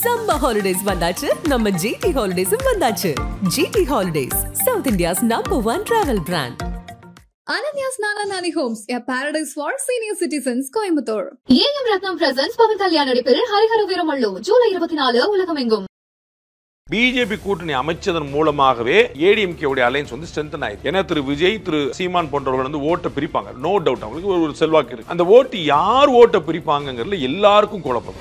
Summer holidays vandachu, நம்ம GT Holidays vandachu. GT Holidays, South India's #1 travel brand. Ananya's Nana Nani Homes, a paradise for senior citizens, Coimbatore. AM Ratnam presents Pavan Kalyan நடிப்பில் ஹரிஹர வீரமல்லு ஜூலை 24 உலகமெங்கும். BJP கூட்டணி அமைச்சதன் மூலமாகவே ஏடிஎம்கே உடைய alliance வந்து strengthen ஆயிருக்கு. ஏன்னா திரு விஜய், திரு சீமான் போன்றவர்கள் வந்து ஓட்டை பிரிப்பாங்க. நோ டவுட், அவங்களுக்கு ஒரு செல்வாக்கு இருக்கு. அந்த ஓட்டு யார் ஓட்டை பிரிப்பாங்கிறதுல எல்லாருக்கும் குழப்பம்.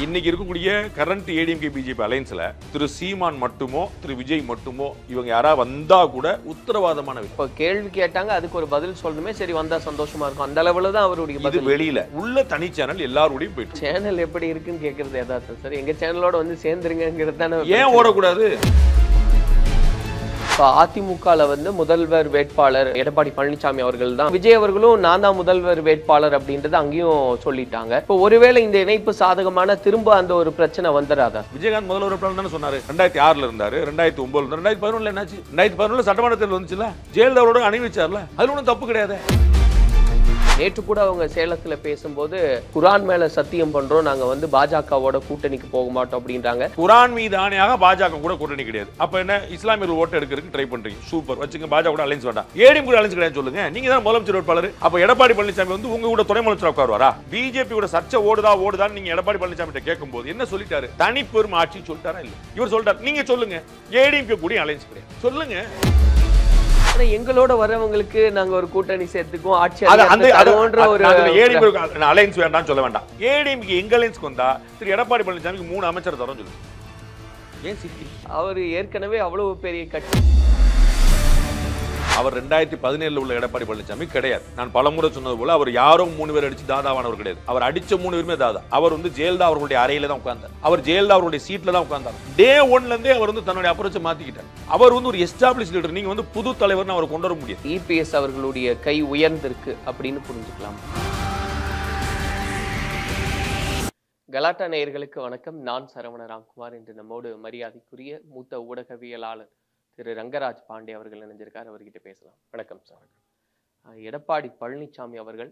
இன்னைக்கு இருக்கக்கூடிய கரண்ட் ஏடிஎம்கே பிஜேபி அலைன்ஸ்ல திரு சீமான் மட்டுமோ திரு விஜய் மட்டுமோ இவங்க யாரா வந்தா கூட உத்தரவாதமான இப்போ கேள்வி கேட்டாங்க, அதுக்கு ஒரு பதில் சொல்லணுமே, சரி வந்தா சந்தோஷமா இருக்கும், அந்த அளவுல தான் அவருடைய பதில். வெளியில உள்ள தனி சேனல் எல்லாரோடையும் போயிட்டு சேனல் எப்படி இருக்குன்னு கேட்கறது யதார்த்தம் சார். எங்க சேனலோட வந்து சேர்ந்துருங்கிறது தானே. ஏன் ஓடக்கூடாது? அதிமுகல வந்து முதல்வர் வேட்பாளர் எடப்பாடி பழனிசாமி அவர்கள் தான். விஜய் அவர்களும் நான் தான் முதல்வர் வேட்பாளர் அப்படின்றது அங்கேயும் சொல்லிட்டாங்க. இப்போ ஒருவேளை இந்த இணைப்பு சாதகமான திரும்ப அந்த ஒரு பிரச்சனை வந்துடாதா? விஜயகாந்த் முதல்வர் வேட்பாளர் தானே சொன்னாரு. 2006 இருந்தாரு, 2009 2011 என்னாச்சு? 2011 சட்டமன்ற தேர்தல் வந்துச்சுல, ஜெயலலிதாவோட அணிவிச்சார்ல, அதுல ஒன்றும் தப்பு கிடையாது. நேற்று கூட அவங்க சேலத்துல பேசும்போது குரான் மேல சத்தியம் பண்றோம், நாங்க வந்து பாஜகவோட கூட்டணிக்கு போக மாட்டோம் அப்படின்றாங்க. குரான் மீது ஆணையாக பாஜக கூட கூட்டணி கிடையாது. அப்ப என்ன இஸ்லாமியர்கள் ஓட்டு எடுக்கிறதுக்கு ட்ரை பண்றீங்க? சூப்பர், வச்சுங்க. பாஜக கூட அலைன்ஸ் வேண்டாம், ஏடிஎம் கூட அலைன்ஸ் கிடையாது சொல்லுங்க. நீங்க தான் முதலமைச்சர் வேட்பாளர். அப்ப எடப்பாடி பழனிசாமி வந்து உங்க கூட துணை முதலமைச்சர் உட்காருவாரா? பிஜேபி கூட சர்ச்சை ஓடுதான் நீங்க எடப்பாடி பழனிசாமி கிட்ட கேட்கும்போது என்ன சொல்லிட்டாரு? தனிப்பெரும் ஆட்சி சொல்லிட்டாரா? இல்ல, இவர் சொல்லிட்டாரு. நீங்க சொல்லுங்க, ஏடிஎம் கூட அலைன்ஸ் கிடையாது சொல்லுங்க. எங்களோட வரவங்களுக்கு நாங்க ஒரு கூட்டணி சேர்த்துக்கும், ஆட்சி அலைன்ஸ் வேண்டாம் சொல்ல வேண்டாம். ஏடிஎம்கே எங்க அலைன்ஸ்க்கு வந்தா திரு எடப்பாடி பழனிசாமிக்கு 3 அமைச்சர் தரோம் சொல்லுங்க. ஏன் சிக்கி? அவர் ஏற்கனவே அவ்வளவு பெரிய கட்சி. அவர் 2017 உள்ள எடப்பாடி பழனிசாமி கிடையாது. நான் பலமுறை சொன்னது போல அவர் யாரோ 3 பேர் அடிச்சு தாதாவானவர் கிடையாது. அவர் அடிச்ச 3 பேருமே தாதா. அவர் வந்து ஜெயலலிதா அவர்களுடைய அறையில தான் உட்கார்ந்தார். அவர் ஜெயலலிதா அவர்களுடைய சீட்ல தான் உட்கார்ந்தார். டே 1ல இருந்தே அவர் வந்து தன்னுடைய அப்ரோச்சை மாத்திக்கிட்டார். அவர் வந்து ஒரு எஸ்டாப்லிஷ் லீடர். நீங்க வந்து புது தலைவர்னு அவர் கொண்டு வர முடியாது. இபிஎஸ் அவர்களுடைய கை உயர்ந்திருக்கு அப்படின்னு புரிஞ்சுக்கலாம். கலாட்டா நேயர்களுக்கு வணக்கம். நான் சரவண ராம்குமார். இன்று நம்மோடு மரியாதைக்குரிய மூத்த ஊடகவியலாளர் திரு ரங்கராஜ் பாண்டே அவர்கள் இணைஞ்சிருக்கார். அவர்கிட்ட பேசலாம். வணக்கம் சார். எடப்பாடி பழனிசாமி அவர்கள்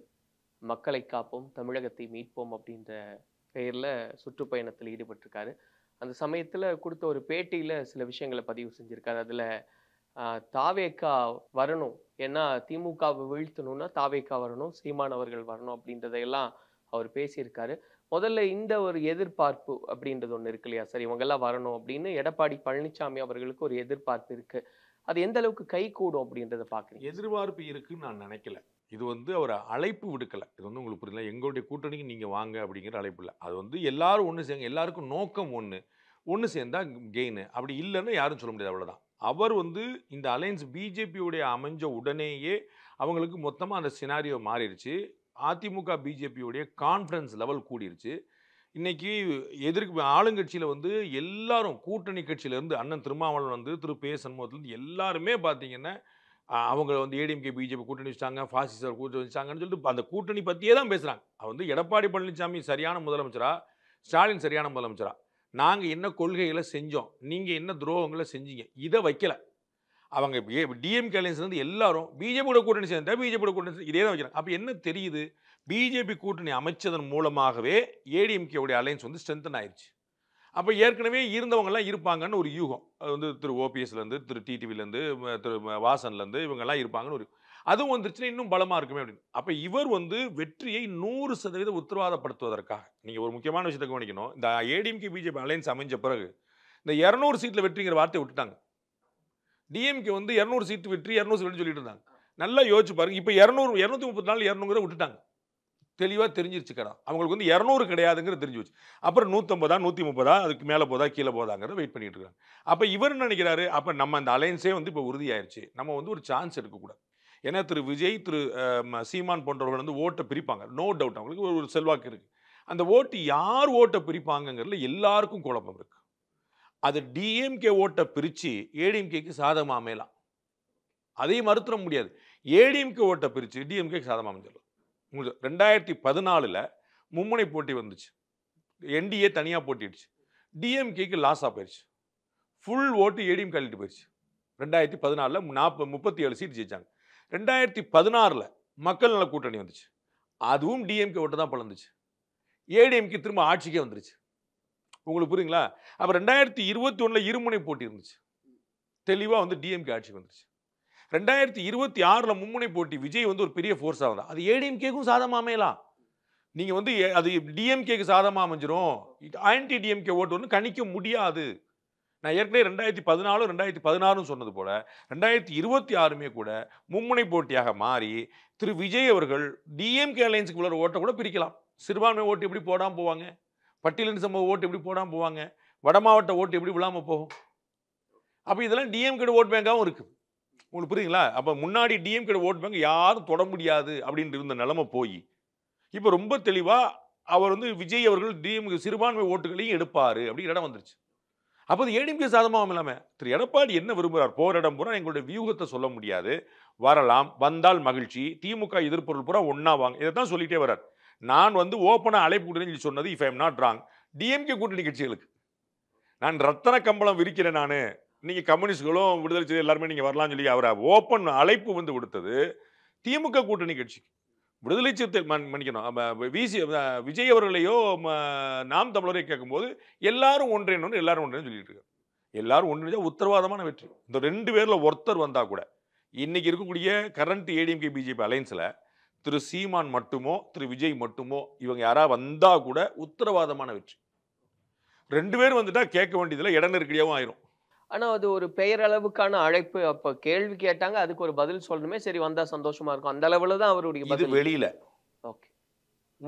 மக்களை காப்போம், தமிழகத்தை மீட்போம் அப்படின்ற பெயர்ல சுற்றுப்பயணத்தில் ஈடுபட்டிருக்காரு. அந்த சமயத்துல கொடுத்த ஒரு பேட்டியில சில விஷயங்களை பதிவு செஞ்சிருக்காரு. அதுல தாவேக்கா வரணும், ஏன்னா திமுகவை வீழ்த்தணும்னா தாவேக்கா வரணும், சீமான் அவர்கள் வரணும் அப்படின்றதையெல்லாம் அவர் பேசியிருக்காரு. முதல்ல இந்த ஒரு எதிர்பார்ப்பு அப்படின்றது ஒண்ணு இருக்கு இல்லையா சார்? இவங்கெல்லாம் வரணும் அப்படின்னு எடப்பாடி பழனிசாமி அவர்களுக்கு ஒரு எதிர்பார்ப்பு இருக்கு. அது எந்த அளவுக்கு கை கூடும் அப்படின்றத பாக்குறீங்க? எதிர்பார்ப்பு இருக்குன்னு நான் நினைக்கல. இது வந்து அவர் அழைப்பு விடுக்கல. இது வந்து உங்களுக்கு புரியல, எங்களுடைய கூட்டணிக்கு நீங்க வாங்க அப்படிங்கிற அழைப்பு இல்லை. அது வந்து எல்லாரும் ஒன்று சேர்ங்க, எல்லாருக்கும் நோக்கம் ஒன்று சேர்ந்தா கெயின். அப்படி இல்லைன்னு யாரும் சொல்ல முடியாது, அவ்வளவுதான். அவர் வந்து இந்த அலைன்ஸ் பிஜேபியுடைய அமைஞ்ச உடனேயே அவங்களுக்கு மொத்தமாக அந்த சினாரியோ மாறிடுச்சு. அதிமுக பிஜேபியுடைய கான்ஃபரன்ஸ் லெவல் கூடிருச்சு. இன்னைக்கு எதிர்க்கு ஆளுங்கட்சியில் வந்து எல்லாரும் கூட்டணி கட்சியிலேருந்து அண்ணன் திருமாவளவன் வந்து திரு பே சண்முகத்துலேருந்து எல்லாருமே பார்த்தீங்கன்னா அவங்க வந்து ஏடிஎம்கே பிஜேபி கூட்டணி வச்சாங்க, பாசிசர் கூட்டணி வச்சாங்கன்னு சொல்லிட்டு அந்த கூட்டணி பற்றியே தான் பேசுகிறாங்க. அது வந்து எடப்பாடி பழனிசாமி சரியான முதலமைச்சரா, ஸ்டாலின் சரியான முதலமைச்சரா, நாங்கள் என்ன கொள்கைகளை செஞ்சோம், நீங்கள் என்ன துரோகங்களை செஞ்சீங்க, இதை வைக்கல. அவங்க டிஎம்கே அலைன்ஸ்லேருந்து எல்லாரும் பிஜேபியோட கூட்டணி சேர்ந்தா பிஜேபியோட கூட்டணி இதே தான் வைக்கிறாங்க. அப்போ என்ன தெரியுது? பிஜேபி கூட்டணி அமைச்சதன் மூலமாகவே ஏடிஎம்கே உடைய அலைன்ஸ் வந்து ஸ்ட்ரென்தன் ஆயிடுச்சு. அப்போ ஏற்கனவே இருந்தவங்கெல்லாம் இருப்பாங்கன்னு ஒரு யூகம். அது வந்து திரு ஓபிஎஸ்லேருந்து, திரு டிடிவிலேருந்து, திரு வாசன்லேருந்து இவங்கெல்லாம் இருப்பாங்கன்னு ஒரு அதுவும் வந்துருச்சுன்னா இன்னும் பலமாக இருக்குமே அப்படின்னு. அப்போ இவர் வந்து வெற்றியை 100% உத்தரவாதப்படுத்துவதற்காக நீங்கள் ஒரு முக்கியமான விஷயத்தை கவனிக்கணும். இந்த ஏடிஎம்கே பிஜேபி அலைன்ஸ் அமைஞ்ச பிறகு இந்த 200 சீட்டில் வெற்றிங்கிற வார்த்தையை விட்டுட்டாங்க. டிஎம்கே வந்து 200 சீட்டு வெற்றி 200 சீட்டு சொல்லிட்டு இருந்தாங்க. நல்லா யோசிச்சு பாருங்க. இப்போ 230 நாள் 200 விட்டுட்டாங்க. தெளிவாக தெரிஞ்சிருச்சு கடா. அவங்களுக்கு வந்து 200 கிடையாதுங்கிறது தெரிஞ்சு வச்சு. அப்புறம் 150 130 அதுக்கு மேலே போதா கீழே போதாங்கிறத வெயிட் பண்ணிட்டு இருக்காங்க. அப்போ இவர் நினைக்கிறாரு, அப்போ நம்ம அந்த அலைன்ஸே வந்து இப்போ உறுதியாயிருச்சு, நம்ம வந்து ஒரு சான்ஸ் எடுக்கக்கூடாது. ஏன்னா திரு விஜய், திரு சீமான் போன்றவர்கள் வந்து ஓட்டை பிரிப்பாங்க. நோ டவுட், அவங்களுக்கு ஒரு செல்வாக்கு இருக்கு. அந்த ஓட்டு யார் ஓட்டை பிரிப்பாங்கிறதுல எல்லாருக்கும் குழப்பம் இருக்கு. அது டிஎம்கே ஓட்டை பிரித்து ஏடிஎம்கேக்கு சாதகமாக அமையலாம், அதையும் மறுத்துட முடியாது. ஏடிஎம்கே ஓட்டை பிரித்து டிஎம்கேக்கு சாதகமாக அமைஞ்சிடலாம். உங்களுக்கு 2014 மும்முனை போட்டி வந்துச்சு, என்டிஏ தனியாக போட்டிடுச்சு, டிஎம்கேக்கு லாஸாக போயிடுச்சு, ஃபுல் ஓட்டு ஏடிஎம்கே அள்ளிட்டு போயிடுச்சு. 2014 37 சீட் ஜெயிச்சாங்க. 2016 மக்கள் நல கூட்டணி வந்துச்சு, அதுவும் டிஎம்கே ஓட்டு தான் பலந்துச்சு. ஏடிஎம்கே திரும்ப ஆட்சிக்கே வந்துருச்சு. உங்களுக்கு புரியுங்களா? அப்போ 2021 இருமுனை போட்டி இருந்துச்சு, தெளிவாக வந்து டிஎம்கே ஆட்சிக்கு வந்துருச்சு. 2026 மும்முனை போட்டி விஜய் வந்து ஒரு பெரிய ஃபோர்ஸாக வந்தா அது ஏடிஎம்கேக்கும் சாதமாக அமையலாம். நீங்கள் வந்து அது டிஎம்கேக்கு சாதமாக அமைஞ்சிரும், ஆன்டி டிஎம்கே ஓட்டு ஒன்று கணிக்க முடியாது. நான் ஏற்கனவே 2014 2016 சொன்னது போல 2026 கூட மும்முனை போட்டியாக மாறி திரு விஜய் அவர்கள் டிஎம்கே அலையன்ஸுக்கு உள்ள ஓட்டை கூட பிரிக்கலாம். சிறுபான்மை ஓட்டு எப்படி போடாமல் போவாங்க, பட்டியலின் சமூக ஓட்டு எப்படி போடாமல் போவாங்க, வட மாவட்ட ஓட்டு எப்படி விழாமல் போகும். அப்போ இதெல்லாம் டிஎம்கே ஓட் பேங்காகவும் இருக்குது. உங்களுக்கு புரியுங்களா? அப்போ முன்னாடி டிஎம்கே ஓட் பேங்க் யாரும் தொட முடியாது அப்படின்ட்டு இருந்த நிலைமை போய் இப்போ ரொம்ப தெளிவாக அவர் வந்து விஜய் அவர்கள் டிஎம்கே சிறுபான்மை ஓட்டுகளையும் எடுப்பார் அப்படி இடம் வந்துருச்சு. அப்போ ஏடிஎம்கே சாதமாக இல்லாமல் திரு எடப்பாடி என்ன விரும்புகிறார், போரிடம் பூரா எங்களுடைய வியூகத்தை சொல்ல முடியாது, வரலாம், வந்தால் மகிழ்ச்சி, திமுக எதிர்ப்பொருள் பூரா ஒன்றா வாங்க, இதை தான் சொல்லிட்டே வர்றார். நான் வந்து ஓப்பனாக அழைப்பு கூட்டணி சொன்னது if I am not wrong DMK கூட்டணி கட்சிகளுக்கு நான் ரத்தன கம்பளம் விரிக்கிறேன். நான் நீங்கள் கம்யூனிஸ்ட்களும் விடுதலை செய்தி எல்லாருமே நீங்கள் வரலாம்னு சொல்லி அவரை ஓப்பன் அழைப்பு வந்து கொடுத்தது திமுக கூட்டணி கட்சிக்கு. விடுதலை சிறுத்தை மன்னிக்கணும், விஜய் அவர்களையோ நாம் தமிழரை கேட்கும்போது எல்லாரும் ஒன்றேன்னு எல்லாரும் ஒன்றேன்னு சொல்லிட்டு இருக்காரு. எல்லாரும் ஒன்று உத்தரவாதமான வெற்றி. இந்த 2 பேரில் ஒருத்தர் வந்தால் கூட இன்னைக்கு இருக்கக்கூடிய கரண்ட் ஏடிஎம்கே பிஜேபி அலைன்ஸில் திரு சீமான் மட்டுமோ திரு விஜய் மட்டுமோ இவங்க யாராவது வந்தால் கூட உத்தரவாதமான வெற்றி. 2 பேர் வந்துட்டா கேட்க வேண்டியதில் இட நெருக்கடியாகவும் ஆயிரும். ஆனா அது ஒரு பெயரளவுக்கான அழைப்பு. அப்ப கேள்வி கேட்டாங்க, அதுக்கு ஒரு பதில் சொல்லணுமே, சரி வந்தா சந்தோஷமா இருக்கும், அந்த அளவுல தான் அவருடைய பதில். வெளியில ஓகே,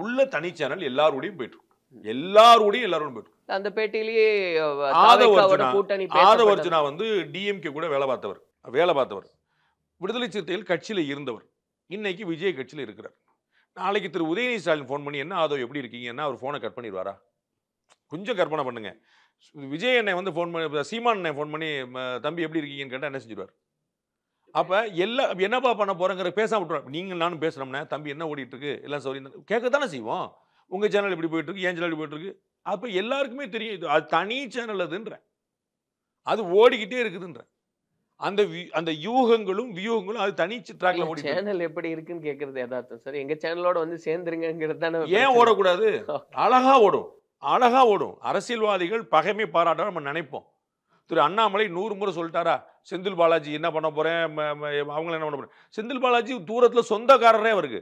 உள்ள தனி சேனல் எல்லாரோடையும் போயிட்டு எல்லாரோடையும் போயிட்டு அந்த பேட்டியிலேயே கூட்டணி ஆதவர்ஜுனா வந்து டிஎம்கே கூட வேலை பார்த்தவர், விடுதலை சிறுத்தைகள் கட்சியில இருந்தவர், இன்னைக்கு விஜய் கட்சியில இருக்கிறார். நாளைக்கு திரு உதயநிதி ஸ்டாலின் ஃபோன் பண்ணி என்ன ஆதவ் எப்படி இருக்கீங்கன்னா அவர் ஃபோனை கட் பண்ணிடுவாரா? கொஞ்சம் கற்பனை பண்ணுங்க. விஜய் என்னை வந்து ஃபோன் பண்ணி சீமான் ஃபோன் பண்ணி தம்பி எப்படி இருக்கீங்கன்னு கேட்டால் என்ன செஞ்சிடுவார்? அப்போ எல்லாம் என்னப்பா பண்ண போகிறேங்கிற பேசாம விட்டுருவார். நீங்கள் நானும் பேசுகிறோம்னா தம்பி என்ன ஓடிட்டு இருக்கு எல்லாம் சரி கேட்கத்தானே செய்வோம். உங்கள் சேனல் எப்படி போயிட்டு இருக்கு, என் சேனல் எப்படி போயிட்டு இருக்கு, அப்போ எல்லாருக்குமே தெரியும் இது அது தனி சேனல் அதுன்ற, அது ஓடிக்கிட்டே இருக்குதுன்ற அந்த யூகங்களும் வியூகங்களும் அது தனி ட்ராக்ல ஓடி. சேனல் எப்படி இருக்குன்னு கேட்கறது யதார்த்தம் சார். எங்க சேனலோட வந்து சேர்ந்துருங்கிறது தானே. ஏன் ஓடக்கூடாது? அழகா ஓடும். அரசியல்வாதிகள் பகைமை பாராட்ட நம்ம நினைப்போம். திரு அண்ணாமலை 100 முறை சொல்லிட்டாரா செந்தில் பாலாஜி என்ன பண்ண போறேன், அவங்கள என்ன பண்ண போறேன். செந்தில் பாலாஜி தூரத்துல சொந்தக்காரரே அவருக்கு,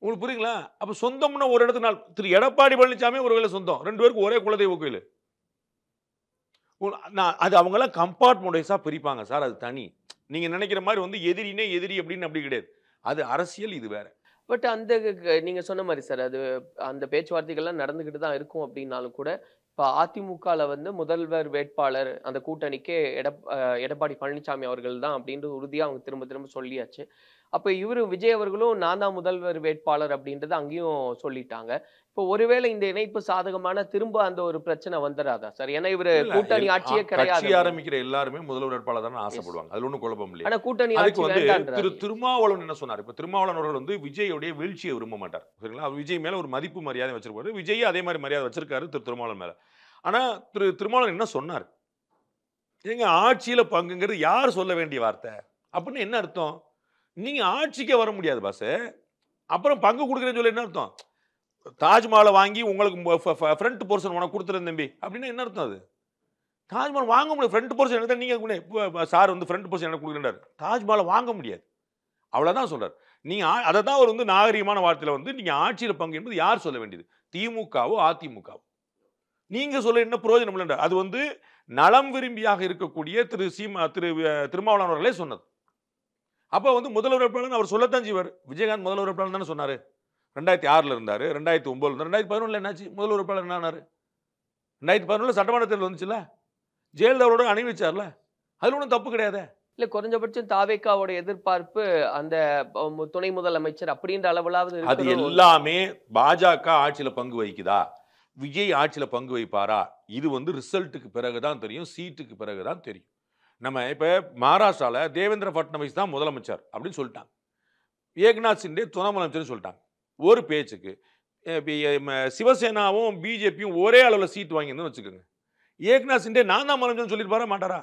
உங்களுக்கு புரியுங்களா? அப்ப சொந்தம்னா ஒரு இடத்துல திரு எடப்பாடி பழனிசாமி ஒரு வேலை சொந்தம், 2 பேருக்கு ஒரே குலதெய்வ கோயில். அது அவங்கெல்லாம் கம்பார்ட்மெண்டைஸா பிரிப்பாங்க சார், அது தனி. நீங்க நினைக்கிற மாதிரி வந்து எதிரினே எதிரி அப்படின்னு அப்படி கிடையாது, அது அரசியல், இது வேற. பட் அந்த நீங்க சொன்ன மாதிரி சார், அது அந்த பேச்சுவார்த்தைகள்லாம் நடந்துகிட்டு தான் இருக்கும் அப்படின்னாலும் கூட இப்போ அதிமுகவில் வந்து முதல்வர் வேட்பாளர் அந்த கூட்டணிக்கே எடப்பாடி பழனிசாமி அவர்கள் தான் அப்படின்ட்டு உறுதியாக அவங்க திரும்ப திரும்ப சொல்லியாச்சு. அப்போ இவர் விஜய் அவர்களும் நான் தான் முதல்வர் வேட்பாளர் அப்படின்றது அங்கேயும் சொல்லிட்டாங்க. இப்போ ஒருவேளை இந்த இணைப்பு சாதகமான திரும்ப அந்த ஒரு பிரச்சனை வந்துடாதா சார்? ஏன்னா இவர் கூட்டணி ஆட்சியே கிடையாது. ஆரம்பிக்கிற எல்லாருமே முதல்வர் வேட்பாளர் தான் ஆசைப்படுவாங்க, அதுல ஒன்றும் குழப்பம் இல்லை. ஆனா கூட்டணி ஆட்சி திரு திருமாவளவன் என்ன சொன்னார்? இப்போ திருமாவளவன் அவர்கள் வந்து விஜயோடைய வீழ்ச்சியை விரும்ப மாட்டார், சரிங்களா? விஜய் மேல ஒரு மதிப்பு மரியாதை வச்சிருப்பாரு, விஜய் அதே மாதிரி மரியாதை வச்சிருக்காரு திரு திருமாவளவன் மேல. ஆனா திரு திருமாவளவன் என்ன சொன்னார்? எங்க ஆட்சியில பங்குங்கிறது யார் சொல்ல வேண்டிய வார்த்தை அப்படின்னு என்ன அர்த்தம்? நீங்க ஆட்சிக்கே வர முடியாது பாஸ், அப்புறம் பங்கு கொடுக்குறேன்னு சொல்லி என்ன அர்த்தம்? தாஜ்மஹாலை வாங்கி உங்களுக்கு ஃப்ரண்ட் போர்ஷன் உனக்கு கொடுத்துருந்தேன் தம்பி அப்படின்னா என்ன அர்த்தம்? அது தாஜ்மஹால் வாங்க முடியாது. ஃப்ரண்ட் போர்ஷன் எனக்கு நீங்க சார் வந்து ஃப்ரண்ட் போர்ஷன் எனக்கு கொடுக்குறாரு, தாஜ்மஹாலை வாங்க முடியாது, அவ்வளவுதான் சொல்றாரு. நீங்க அதை தான் அவர் வந்து நாகரிகமான வார்த்தையில வந்து நீங்க ஆட்சியில பங்கு என்பது யார் சொல்ல வேண்டியது? திமுகவோ அதிமுகவோ? நீங்க சொல்ல என்ன பிரயோஜனம் இல்லை. அது வந்து நலம் விரும்பியாக இருக்கக்கூடிய திரு திருமாவளவன் அவர்களே சொன்னது. அப்போ வந்து முதல்வர் வேட்பாளர் அவர் சொல்லத்தான் செய்வார். விஜயகாந்த் முதல்வர் வேட்பாளர் தானே சொன்னாரு. 2006 இருந்தாரு, 2009 இருந்தாரு, 2011 என்னாச்சு? முதல்வர் வேட்பாளர் என்னாரு? 2011 சட்டமன்ற தேர்தல் வந்துச்சுல, ஜெயலலிதாவோட அணிவிச்சார்ல, அதுல ஒன்றும் தப்பு கிடையாது. இல்ல குறைஞ்சபட்சம் தாவேக்காவோட எதிர்பார்ப்பு அந்த துணை முதலமைச்சர் அப்படின்ற அளவுலாவது அது எல்லாமே பாஜக ஆட்சியில பங்கு வகிக்குதா, விஜய் ஆட்சியில பங்கு வைப்பாரா, இது வந்து ரிசல்ட்டுக்கு பிறகுதான் தெரியும், சீட்டுக்கு பிறகுதான் தெரியும். நம்ம இப்ப மகாராஷ்டிரால தேவேந்திர பட்னவிஸ் தான் முதலமைச்சர் அப்படின்னு சொல்லிட்டாங்க, ஏக்நாத் சிண்டே துணை முதலமைச்சர் சொல்லிட்டாங்க. ஒரு பேச்சுக்கு சிவசேனாவும் பிஜேபியும் ஒரே அளவில் சீட் வாங்கியிருந்தோம்னு வச்சுக்கோங்க, ஏக்நாத் சிண்டே நான் தான் முதலமைச்சர் சொல்லிட்டு மாட்டாரா?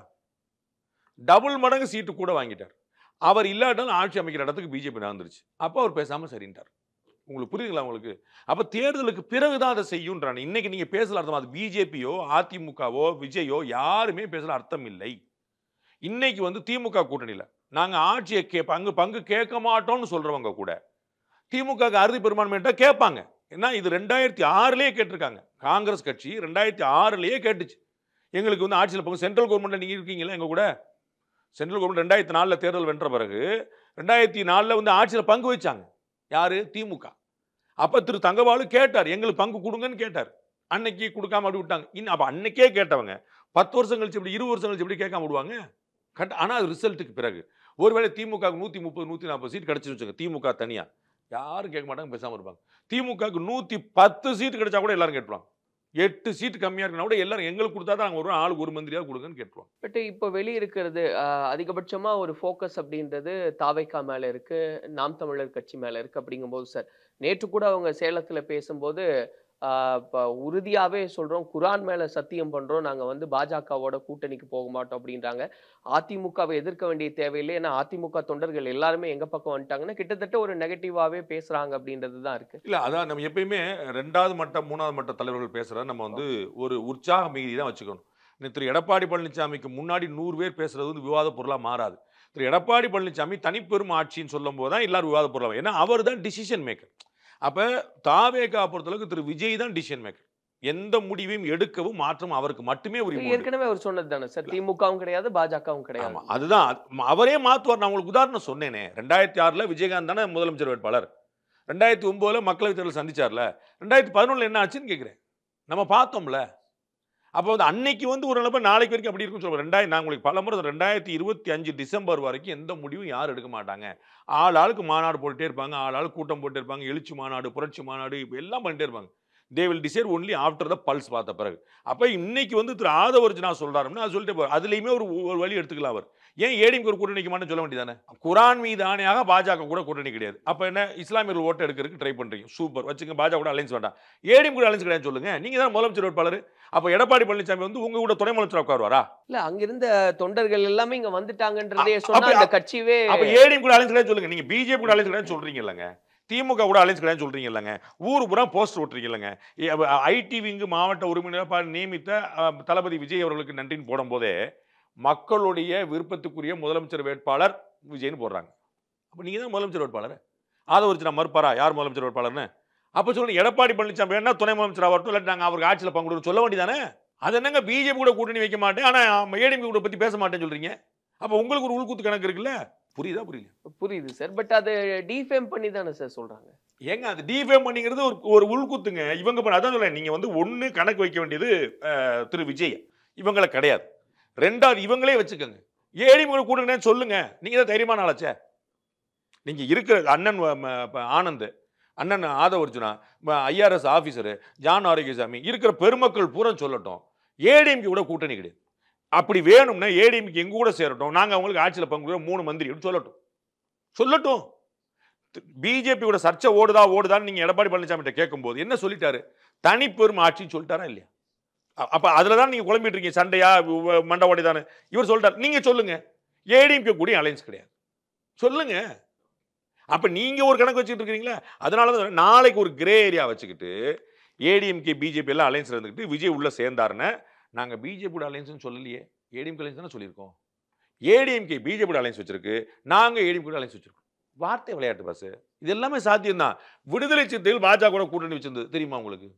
டபுள் மடங்கு சீட்டு கூட வாங்கிட்டார். அவர் இல்லாட்டாலும் ஆட்சி அமைக்கிற இடத்துக்கு பிஜேபி நடந்துருச்சு. அப்போ அவர் பேசாமல் சரின்ட்டார். உங்களுக்கு புரியுதுங்களா உங்களுக்கு? அப்ப தேர்தலுக்கு பிறகுதான் அதை செய்யுன்றான். இன்னைக்கு நீங்க பேசல அர்த்தம். அது பிஜேபியோ அதிமுகவோ விஜயோ யாருமே பேசல அர்த்தம் இல்லை. இன்னைக்கு வந்து திமுக கூட்டணியில நாங்க ஆட்சியை பங்கு கேட்க மாட்டோம்னு சொல்றவங்க கூட திமுக அறுதி பெரும்பான்மையிட்ட கேட்பாங்க. ஏன்னா இது 2006லயே கேட்டிருக்காங்க. காங்கிரஸ் கட்சி 2006லயே கேட்டுச்சு. எங்களுக்கு வந்து ஆட்சியில் பங்கு சென்ட்ரல் கவர்மெண்ட்ல நீங்க இருக்கீங்களா எங்க கூட? சென்ட்ரல் கவர்மெண்ட் 2004 தேர்தல் வென்ற பிறகு 2004 வந்து ஆட்சியில் பங்கு வச்சாங்க. யாரு? திமுக. அப்ப திரு தங்கபாலு கேட்டார், எங்களுக்கு பங்கு கொடுங்கன்னு கேட்டார். அன்னைக்கு கொடுக்காம அப்படி விட்டாங்க. அப்ப அன்னைக்கே கேட்டவங்க 10 வருஷம் கழிச்சு எப்படி 20 வருஷம் கழிச்சு எப்படி கேட்காம விடுவாங்க? ஆனா அது ரிசல்ட்டுக்கு பிறகு ஒருவேளை திமுக 130 140 சீட் கிடைச்சுன்னு வச்சுங்க, திமுக தனியா யாரும் கேட்க மாட்டாங்க, பேசாம இருப்பாங்க. திமுக 110 சீட் கிடைச்சா கூட எல்லாரும் கேட்பாங்க. 8 சீட் கம்மியா இருக்குன்னா கூட எல்லாரும் எங்களுக்கு கொடுத்தா தான் ஒரு ஆளுக்கு ஒரு மந்திரியா கொடுங்கன்னு கேட்டுருவாங்க. பட் இப்போ வெளிய இருக்கிறது அதிகபட்சமா ஒரு ஃபோக்கஸ் அப்படின்றது தாவேகா மேல இருக்கு, நாம் தமிழர் கட்சி மேல இருக்கு. அப்படிங்கும்போது சார், நேற்று கூட அவங்க சேலத்துல பேசும்போது உறுதியாவே சொல்றோம், குரான் மேல சத்தியம் பண்றோம், நாங்க வந்து பாஜகவோட கூட்டணிக்கு போக மாட்டோம் அப்படின்றாங்க. அதிமுகவை எதிர்க்க வேண்டிய தேவையில்லை, ஏன்னா அதிமுக தொண்டர்கள் எல்லாருமே எங்க பக்கம் வந்துட்டாங்கன்னா கிட்டத்தட்ட ஒரு நெகட்டிவாவே பேசுறாங்க அப்படின்றது தான் இருக்கு. இல்ல அதான் நம்ம எப்பயுமே 2வது மட்டம் 3வது மட்ட தலைவர்கள் பேசுறத நம்ம வந்து ஒரு உற்சாக மிகுதி தான் வச்சுக்கணும். திரு எடப்பாடி பழனிசாமிக்கு முன்னாடி 100 பேர் பேசுறது வந்து விவாத பொருளா மாறாது. திரு எடப்பாடி பழனிசாமி தனிப்பெரும் ஆட்சின்னு சொல்லும் போது தான் எல்லாரும் விவாத பொருளா, ஏன்னா அவர் தான் டிசிஷன் மேக்கர். அப்ப தாவேகா பொறுத்தளவுக்கு திரு விஜய் தான் டிசிஷன் மேக்கர். எந்த முடிவையும் எடுக்கவும் மாற்றம் அவருக்கு மட்டுமே உரிமை. ஏற்கனவே அவர் சொன்னது தானே சார், திமுகவும் கிடையாது பாஜகவும் கிடையாது. அதுதான் அவரே மாத்துவார். நான் உங்களுக்கு உதாரணம் சொன்னேனே, 2006 விஜயகாந்த் தானே முதலமைச்சர் வேட்பாளர். 2009 மக்களவைத் தேர்தல் சந்திச்சார்ல. 2011 என்ன ஆச்சுன்னு கேட்கிறேன். நம்ம பார்த்தோம்ல. அப்போ வந்து அன்னைக்கு வந்து ஒரு நிலைமை நாளைக்கு வரைக்கும் அப்படி இருக்குன்னு சொல்லுவேன். நான் உங்களுக்கு பல முறை 2025 டிசம்பர் வரைக்கும் எந்த முடிவும் யாரும் எடுக்க மாட்டாங்க. ஆளுக்கு மாநாடு போட்டுட்டே இருப்பாங்க, ஆளுக்கு கூட்டம் போட்டு இருப்பாங்க, எழுச்சி மாநாடு, புரட்சி மாநாடு, எல்லாம் பண்ணிட்டே இருப்பாங்க. They will decide only after the pulse பார்த்த பிறகு. அப்போ இன்னைக்கு வந்து திரு ஆதவர்ஜுனா சொல்றாருன்னா அது சொல்லிட்டு போவார். அதுலேயுமே ஒரு வழி எடுத்துக்கலாம். அவர் ஏன் ஏடிஎம்கே ஒரு கூட்டணி மாட்டேன்னு சொல்ல வேண்டியதானே? குரான் மீது ஆணையாக பாஜக கூட கூட்டணி கிடையாது. அப்போ என்ன இஸ்லாமியர்கள் ஓட்டு எடுக்கிறதுக்கு ட்ரை பண்றீங்க, சூப்பர் வச்சுங்க, பாஜக கூட அலைன்ஸ் வேண்டாம். ஏடிஎம் கூட அலைன்ஸ் கிடையாது சொல்லுங்க, நீங்க தான் முதலமைச்சர் வேட்பாளர். அப்போ எடப்பாடி பழனிசாமி வந்து உங்க கூட துணை முதலமைச்சர் உட்காருவாரா? இல்ல அங்கிருந்த தொண்டர்கள் எல்லாமே இங்க வந்துட்டாங்கன்றதே சொன்னா அந்த கட்சியே. அப்ப ஏடிஎம் கூட அலைன்ஸ் கிடையாது சொல்லுங்க. நீங்க பிஜேபி கூட அலைன்ஸ் கிடையாது சொல்றீங்க இல்லங்க, திமுக கூட அலைன்ஸ் கிடையாது சொல்றீங்க இல்லங்க, ஊர் பூரா போஸ்டர் ஓட்டுறீங்க இல்லங்க. ஐடி விங்கு மாவட்ட உறுப்பினர் நியமித்த தளபதி விஜய் அவர்களுக்கு நன்றின்னு போடும் போதே மக்களுடைய விருப்பத்துக்குரிய முதலமைச்சர் வேட்பாளர் விஜய்னு போடுறாங்க. அப்ப நீங்க தான் முதலமைச்சர் வேட்பாளர். அதை வச்சு நான் மறுப்பாரா யார் முதலமைச்சர் வேட்பாளர்னு? அப்ப சொல்லுங்க, எடப்பாடி பழனிசாமி வேணா துணை முதலமைச்சர் ஆகட்டும், இல்லாட்டி நாங்க அவருக்கு ஆட்சியில் பங்கு சொல்ல வேண்டியதானே? அது என்னங்க பிஜேபி கூட கூட்டணி வைக்க மாட்டேன், ஆனா ஏடிஎம்கே கூட பத்தி பேச மாட்டேன்னு சொல்றீங்க. அப்ப உங்களுக்கு ஒரு உள்குத்து கணக்கு இருக்குல்ல? புரியுதா? புரியல? புரியுது சார். பட் அது டிஃபேம் பண்ணி தானே சார் சொல்றாங்க. ஏங்க அது டிஃபேம் பண்ணிங்கிறது ஒரு உள்குத்துங்க. இவங்க அதான் சொல்றேன், நீங்க வந்து ஒண்ணு கணக்கு வைக்க வேண்டியது திரு விஜய், இவங்களை கிடையாது. 2வது இவங்களே வச்சுக்கோங்க, ஏடிஎம்கே கூட்டணி சொல்லுங்க, நீங்க தான் தைரியமான ஆளாச்சே. நீங்க இருக்கிற அண்ணன் ஆனந்த், அண்ணன் Aadhav Arjuna, IRS officer John Arokiasamy இருக்கிற பெருமக்கள் பூரா சொல்லட்டும், ஏடிஎம்கே கூட கூட்டணி கிடையாது. அப்படி வேணும்னா ஏடிஎம்கே எங்க கூட சேரட்டும், நாங்க அவங்களுக்கு ஆட்சியில் பங்கு 3 மந்திரி சொல்லட்டும். பிஜேபி கூட சர்ச்சை ஓடுதான்னு நீங்க எடப்பாடி பழனிசாமி கேட்கும்போது என்ன சொல்லிட்டாரு? தனிப்பெரும் ஆட்சின்னு சொல்லிட்டாரா இல்லையா? அப்ப அதுலதான் நீங்க குழம்பிட்டு இருக்கீங்க, சண்டையா மண்டவாடி தானே. இவர் சொல்லிட்டாரு, நீங்க சொல்லுங்க, ஏடிஎம்கே கூட அலைன்ஸ் கிடையாது சொல்லுங்க. அப்ப நீங்க ஒரு கணக்கு வச்சுட்டு இருக்கீங்களா? அதனாலதான் நாளைக்கு ஒரு கிரே ஏரியா வச்சுக்கிட்டு ஏடிஎம்கே பிஜேபி எல்லாம் அலைன்ஸ் இருந்துக்கிட்டு விஜய் உள்ள சேர்ந்தாருன்னு நாங்க பிஜேபி அலைன்ஸ் சொல்லலையே, ஏடிஎம்கே அலைன்ஸ் தானே சொல்லியிருக்கோம். ஏடிஎம்கே பிஜேபி அலைன்ஸ் வச்சிருக்கு, நாங்க ஏடிஎம்கே அலைன்ஸ் வச்சிருக்கோம். வார்த்தை விளையாட்டு பாஸ், இது எல்லாமே சாத்தியம் தான். விடுதலை சிறுத்தைகள் பாஜக கூட கூட்டணி வச்சிருந்தது தெரியுமா உங்களுக்கு?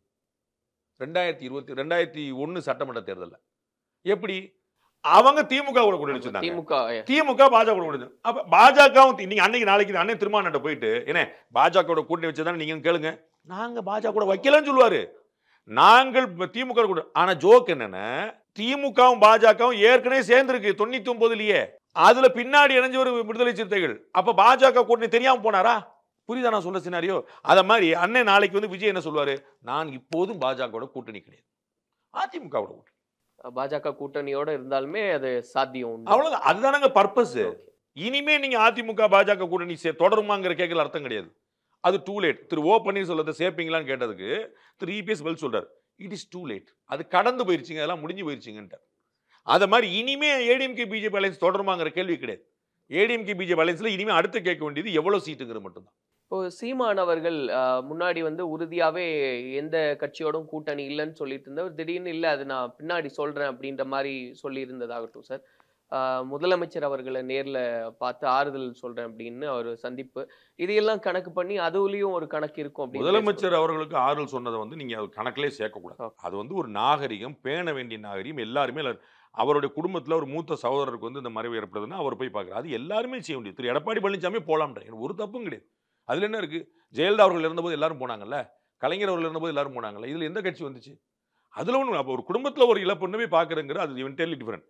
2001 சட்டமன்ற தேர்தலில் எப்படி அவங்க திமுக கூட கூட்டணி வச்சிருந்தாங்க, திமுக பாஜக கூட கூட்டணி. அப்ப பாஜகவும் நீங்க அன்னைக்கு நாளைக்கு அண்ணன் திருமாவளவன் போயிட்டு என்ன பாஜக கூட்டணி வச்சதானே நீங்க கேளுங்க, நாங்க பாஜக கூட வைக்கலன்னு சொல்லுவாரு. நாங்கள் திமுக கூட. ஆனா ஜோக் என்னன்னா, திமுகவும் பாஜகவும் ஏற்கனவே சேர்ந்திருக்கு 99லயே. அதுல பின்னாடி இணைஞ்ச ஒரு விடுதலை சிறுத்தைகள். அப்ப பாஜக கூட்டணி தெரியாம போனாரா? புரியுதா நான் சொல்ற சினாரியோ? அத மாதிரி அண்ணன் நாளைக்கு வந்து விஜய் என்ன சொல்லுவாரு, நான் இப்போதும் பாஜக கூட்டணி கிடையாது, அதிமுக கூட்டணி. பாஜக கூட்டணியோட இருந்தாலுமே அது சாத்தியம். அவ்வளவுதான், அதுதானங்க பர்பஸ். இனிமே நீங்க அதிமுக பாஜக கூட்டணி தொடருமாங்கிற கேட்கல அர்த்தம் கிடையாது. அது டூ லேட். திரு ஓ பன்னீர்செல்வத்தை சேர்ப்பீங்களான்னு கேட்டதுக்கு திரு இபிஎஸ் பதில் சொல்றாரு, இட் இஸ் டூ லேட், அது கடந்து போயிருச்சுங்க, அதெல்லாம் முடிஞ்சு போயிருச்சுங்கன்ட்டு. அத மாதிரி இனிமே ஏடிஎம்கே பிஜேபி அலைன்ஸ் தொடருமாங்கிற கேள்வி கிடையாது. ஏடிஎம்கே பிஜேபி அலைன்ஸ்ல இனிமே அடுத்து கேட்க வேண்டியது எவ்வளவு சீட்டுங்கிற மட்டும்தான். இப்போ சீமான் அவர்கள் முன்னாடி வந்து உறுதியாவே எந்த கட்சியோடும் கூட்டணி இல்லைன்னு சொல்லிட்டு இருந்தவர் திடீர்னு இல்லை அது நான் பின்னாடி சொல்றேன் அப்படின்ற மாதிரி சொல்லி இருந்ததாகட்டும் சார். முதலமைச்சர் அவர்களை நேர்ல பார்த்து ஆறுதல் சொல்றேன் அப்படின்னு அவர் சந்திப்பு, இதையெல்லாம் கணக்கு பண்ணி அதுலயும் ஒரு கணக்கு இருக்கும் அப்படின்னு முதலமைச்சர் அவர்களுக்கு ஆறுதல் சொன்னதை வந்து நீங்க அது கணக்கிலே சேர்க்கக்கூடாது. அது வந்து ஒரு நாகரிகம், பேண வேண்டிய நாகரிகம். எல்லாருமே அவருடைய குடும்பத்தில் ஒரு மூத்த சகோதரருக்கு வந்து இந்த மறைவு ஏற்படுதுன்னா அவர் போய் பார்க்குறாரு. அது எல்லாருமே செய்ய முடியும். திரு எடப்பாடி பழனிசாமி போலாம்ன்ற ஒரு தப்பும் கிடையாது. அதுல என்ன இருக்கு? ஜெயலலிதா அவர்கள் இருந்தபோது எல்லாரும் போனாங்கல்ல, கலைஞர் அவர்கள் இருந்தபோது எல்லாரும் போனாங்கல்ல, இதுல எந்த கட்சி வந்துச்சு? அதுல ஒண்ணு. அப்போ ஒரு குடும்பத்தில் ஒரு இழப்புன்னு போய் பார்க்குறேங்கிற அது என்டையர்லி டிஃபரெண்ட்.